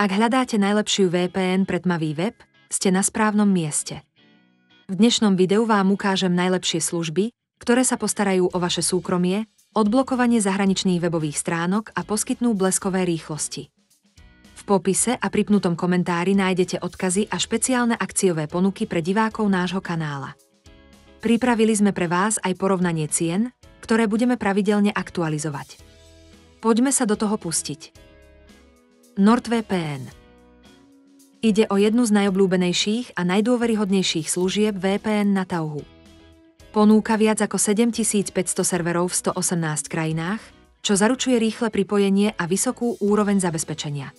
Ak hľadáte najlepšiu VPN pre tmavý web, ste na správnom mieste. V dnešnom videu vám ukážem najlepšie služby, ktoré sa postarajú o vaše súkromie, odblokovanie zahraničných webových stránok a poskytnú bleskové rýchlosti. V popise a pripnutom komentári nájdete odkazy a špeciálne akciové ponuky pre divákov nášho kanála. Pripravili sme pre vás aj porovnanie cien, ktoré budeme pravidelne aktualizovať. Poďme sa do toho pustiť. NordVPN. Ide o jednu z najobľúbenejších a najdôveryhodnejších služieb VPN na Tauhu. Ponúka viac ako 7500 serverov v 118 krajinách, čo zaručuje rýchle pripojenie a vysokú úroveň zabezpečenia.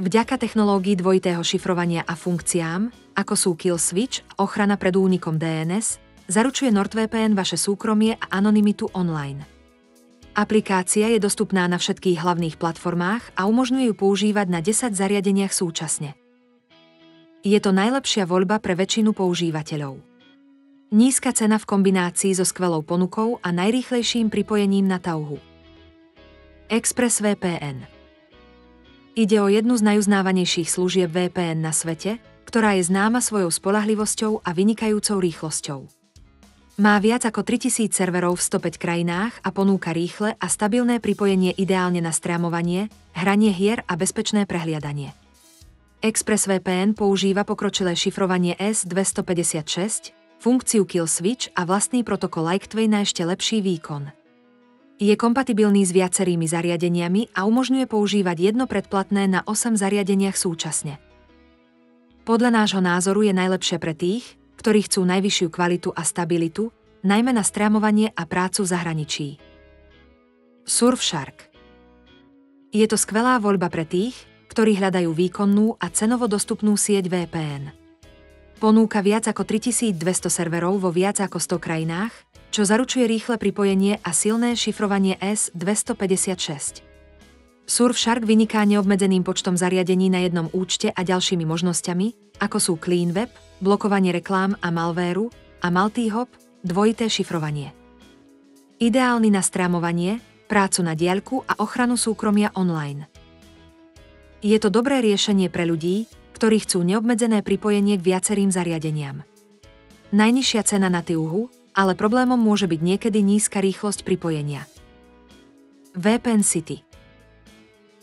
Vďaka technológii dvojitého šifrovania a funkciám, ako sú Kill Switch, ochrana pred únikom DNS, zaručuje NordVPN vaše súkromie a anonymitu online. Aplikácia je dostupná na všetkých hlavných platformách a umožňuje ju používať na 10 zariadeniach súčasne. Je to najlepšia voľba pre väčšinu používateľov. Nízka cena v kombinácii so skvelou ponukou a najrýchlejším pripojením na Tauhu. ExpressVPN. Ide o jednu z najuznávanejších služieb VPN na svete, ktorá je známa svojou spoľahlivosťou a vynikajúcou rýchlosťou. Má viac ako 3000 serverov v 105 krajinách a ponúka rýchle a stabilné pripojenie ideálne na streamovanie, hranie hier a bezpečné prehliadanie. ExpressVPN používa pokročilé šifrovanie S256, funkciu Kill Switch a vlastný protokol Lightway na ešte lepší výkon. Je kompatibilný s viacerými zariadeniami a umožňuje používať jedno predplatné na 8 zariadeniach súčasne. Podľa nášho názoru je najlepšie pre tých, ktorí chcú najvyššiu kvalitu a stabilitu, najmä na streamovanie a prácu v zahraničí. Surfshark. Je to skvelá voľba pre tých, ktorí hľadajú výkonnú a cenovo dostupnú sieť VPN. Ponúka viac ako 3200 serverov vo viac ako 100 krajinách, čo zaručuje rýchle pripojenie a silné šifrovanie S256. Surfshark vyniká neobmedzeným počtom zariadení na jednom účte a ďalšími možnosťami, ako sú Clean Web, blokovanie reklám a malvéru a multi-hop, dvojité šifrovanie. Ideálny na streamovanie, prácu na diaľku a ochranu súkromia online. Je to dobré riešenie pre ľudí, ktorí chcú neobmedzené pripojenie k viacerým zariadeniam. Najnižšia cena na Tauhu, ale problémom môže byť niekedy nízka rýchlosť pripojenia. VPN City.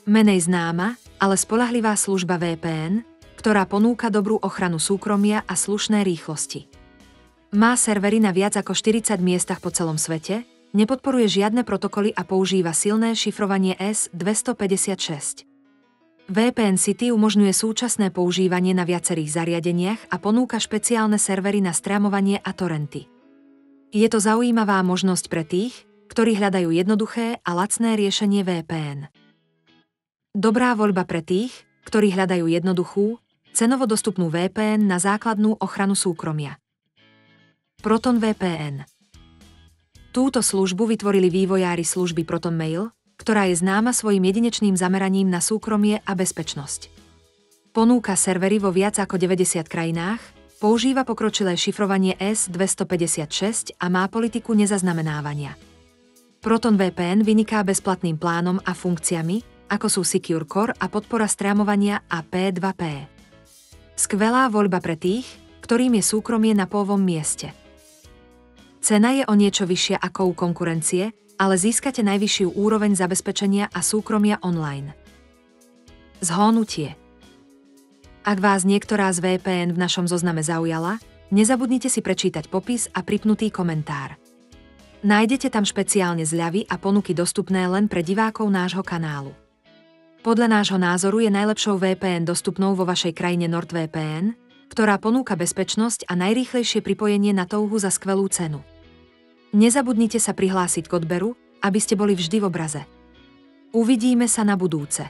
Menej známa, ale spoľahlivá služba VPN, ktorá ponúka dobrú ochranu súkromia a slušné rýchlosti. Má servery na viac ako 40 miestach po celom svete, nepodporuje žiadne protokoly a používa silné šifrovanie S256. VPN City umožňuje súčasné používanie na viacerých zariadeniach a ponúka špeciálne servery na streamovanie a torrenty. Je to zaujímavá možnosť pre tých, ktorí hľadajú jednoduché a lacné riešenie VPN. Dobrá voľba pre tých, ktorí hľadajú jednoduchú, cenovo dostupnú VPN na základnú ochranu súkromia. ProtonVPN. Túto službu vytvorili vývojári služby ProtonMail, ktorá je známa svojim jedinečným zameraním na súkromie a bezpečnosť. Ponúka servery vo viac ako 90 krajinách, používa pokročilé šifrovanie S256 a má politiku nezaznamenávania. ProtonVPN vyniká bezplatným plánom a funkciami, ako sú Secure Core a podpora streamovania a P2P. Skvelá voľba pre tých, ktorým je súkromie na prvom mieste. Cena je o niečo vyššia ako u konkurencie, ale získate najvyššiu úroveň zabezpečenia a súkromia online. Zhonnutie. Ak vás niektorá z VPN v našom zozname zaujala, nezabudnite si prečítať popis a pripnutý komentár. Nájdete tam špeciálne zľavy a ponuky dostupné len pre divákov nášho kanálu. Podľa nášho názoru je najlepšou VPN dostupnou vo vašej krajine NordVPN, ktorá ponúka bezpečnosť a najrýchlejšie pripojenie na Tauhu za skvelú cenu. Nezabudnite sa prihlásiť k odberu, aby ste boli vždy v obraze. Uvidíme sa na budúce.